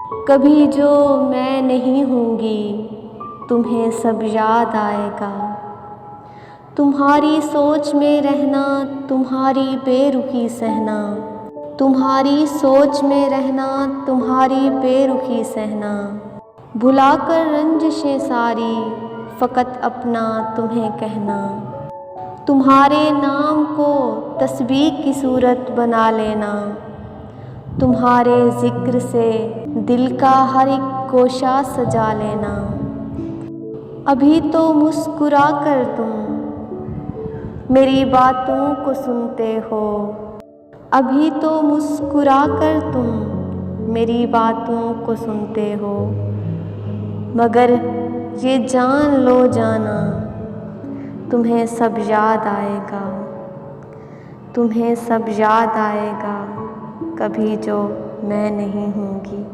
कभी जो मैं नहीं होंगी तुम्हें सब याद आएगा। तुम्हारी सोच में रहना, तुम्हारी बेरुखी सहना, तुम्हारी सोच में रहना, तुम्हारी बेरुखी सहना, भुलाकर रंजिशें सारी फ़कत अपना तुम्हें कहना। तुम्हारे नाम को तस्बीह की सूरत बना लेना, तुम्हारे ज़िक्र से दिल का हर एक गोशा सजा लेना। अभी तो मुस्कुरा कर तुम मेरी बातों को सुनते हो, अभी तो मुस्कुरा कर तुम मेरी बातों को सुनते हो, मगर ये जान लो जाना तुम्हें सब याद आएगा, तुम्हें सब याद आएगा कभी जो मैं नहीं होंगी।